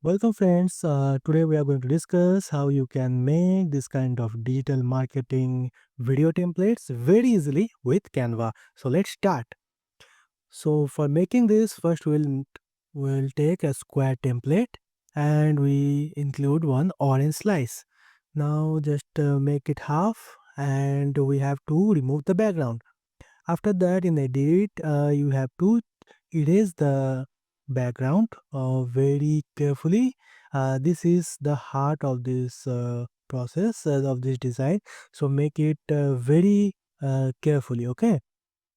Welcome friends. Today we are going to discuss how you can make this kind of digital marketing video templates very easily with Canva. So let's start. So for making this, first we'll take a square template and we include one orange slice. Now just make it half and we have to remove the background. After that, in edit, you have to erase the background very carefully. This is the heart of this process of this design. So make it very carefully. Okay.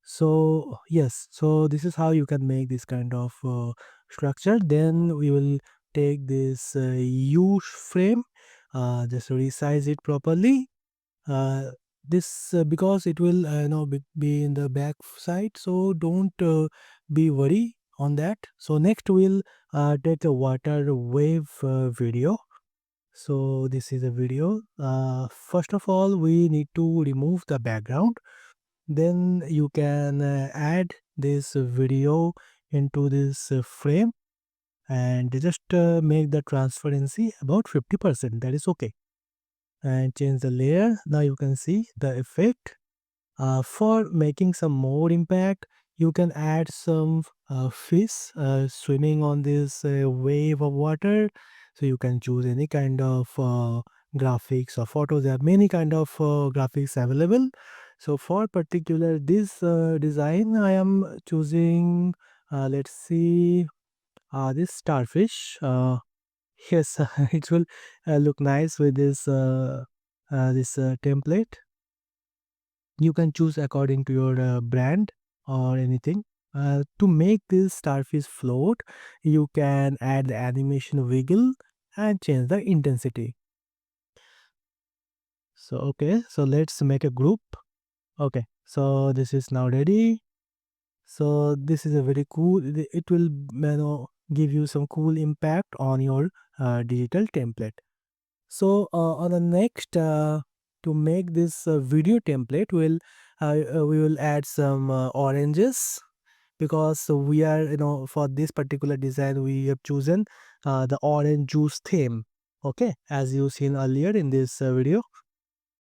So yes, so this is how you can make this kind of structure. Then we will take this U frame, just resize it properly. This because it will be in the back side, so don't be worry on that. So next we'll take a water wave video. So this is a video. First of all, we need to remove the background. Then you can add this video into this frame and just make the transparency about 50%. That is okay. And change the layer. Now you can see the effect. For making some more impact, you can add some fish swimming on this wave of water. So you can choose any kind of graphics or photos. There are many kind of graphics available. So for particular this design, I am choosing. Let's see, this starfish. Yes, it will look nice with this template. You can choose according to your brand or anything. To make this starfish float, you can add the animation wiggle and change the intensity. So okay, so let's make a group. Okay, so this is now ready. So this is a very cool. It will give you some cool impact on your digital template. So on the next, to make this video template, we will add some oranges because we are for this particular design we have chosen the orange juice theme. Okay, as you seen earlier in this video.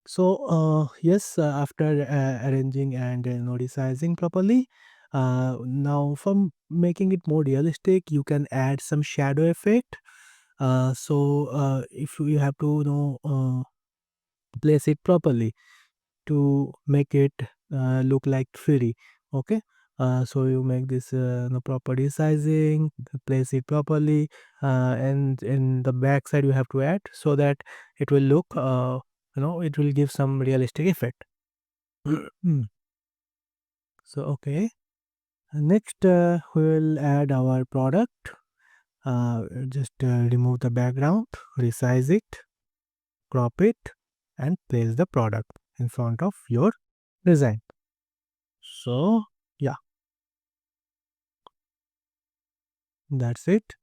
So yes, after arranging and resizing properly, now from making it more realistic, you can add some shadow effect. If you have to place it properly to make it look like 3D. Okay. So you make this proper resizing, place it properly, and in the back side you have to add so that it will look, it will give some realistic effect. Mm. So okay. Next, we will add our product. Just remove the background, resize it, crop it, and place the product in front of your design. So yeah, that's it.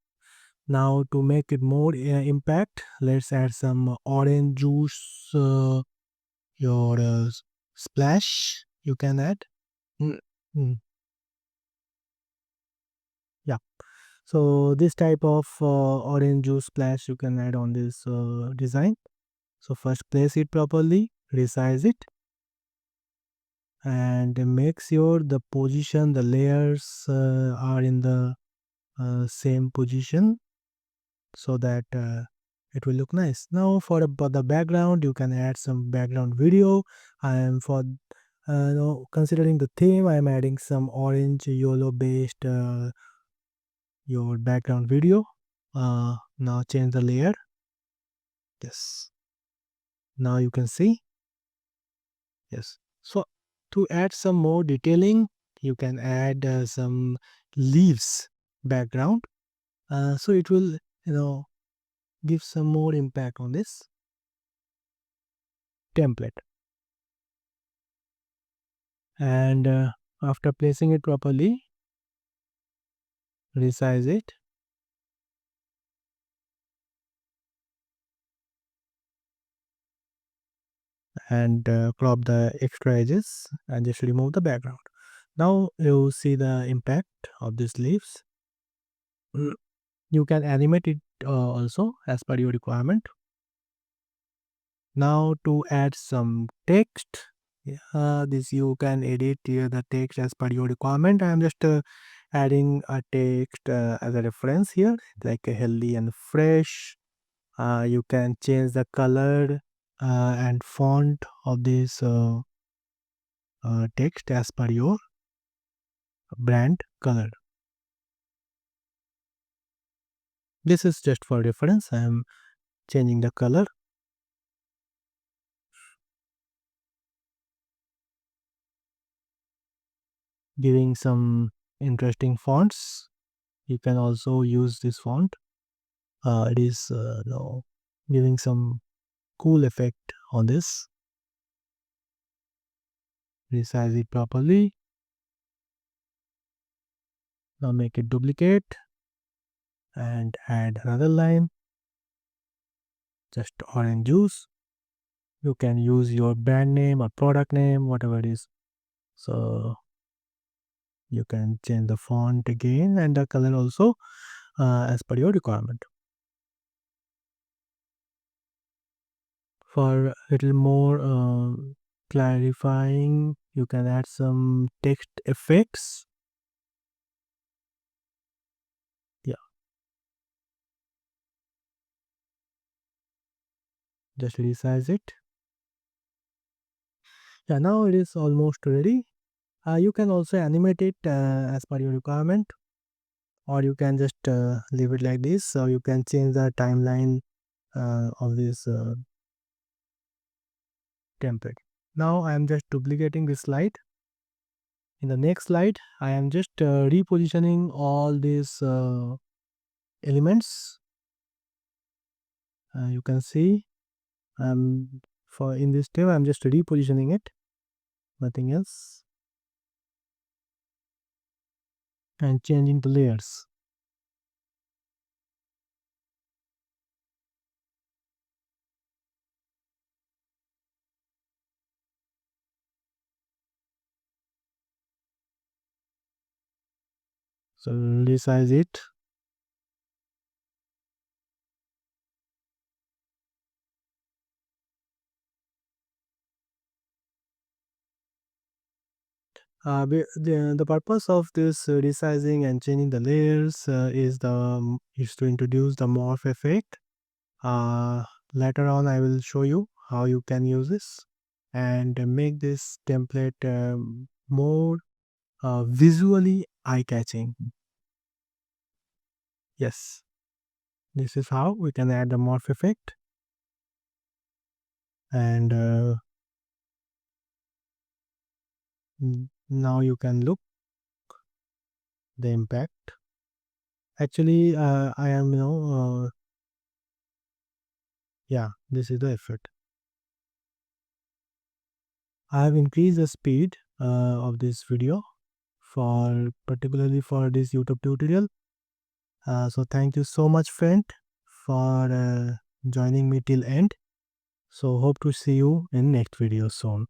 Now to make it more impact, let's add some orange juice. Your splash you can add. Mm, mm, yeah. So this type of orange juice splash you can add on this design. So first place it properly, resize it, and make sure the position, the layers are in the same position so that it will look nice. Now for the background, you can add some background video. And for considering the theme, I am adding some orange yellow based your background video. Now change the layer. Yes. Now you can see. Yes. So to add some more detailing, you can add some leaves background. So it will give some more impact on this template. And after placing it properly, resize it and crop the extra edges and just remove the background. Now you see the impact of these leaves. You can animate it also as per your requirement. Now to add some text, this you can edit here the text as per your requirement. I am just adding a text as a reference here, like a healthy and fresh. You can change the color and font of this text as per your brand color. This is just for reference. I am changing the color, giving some interesting fonts. You can also use this font. It is giving some cool effect on this. Resize it properly. Now make it duplicate and add another line. Just orange juice. You can use your brand name or product name, whatever it is. So you can change the font again and the color also as per your requirement. For a little more clarifying, you can add some text effects. Yeah, just resize it. Yeah, now it is almost ready. You can also animate it as per your requirement, or you can just leave it like this. So you can change the timeline of this template. Now I am just duplicating this slide. In the next slide, I am just repositioning all these elements. You can see for in this step, I'm just repositioning it, nothing else, and changing the layers. So resize it. The purpose of this resizing and changing the layers is to introduce the morph effect. Uh, Later on, I will show you how you can use this and make this template more visually eye-catching. Yes, this is how we can add the morph effect, and now you can look the impact. Actually, I am yeah, this is the effect. I have increased the speed of this video for particularly for this YouTube tutorial. So thank you so much, friend, for joining me till end. So hope to see you in next video soon.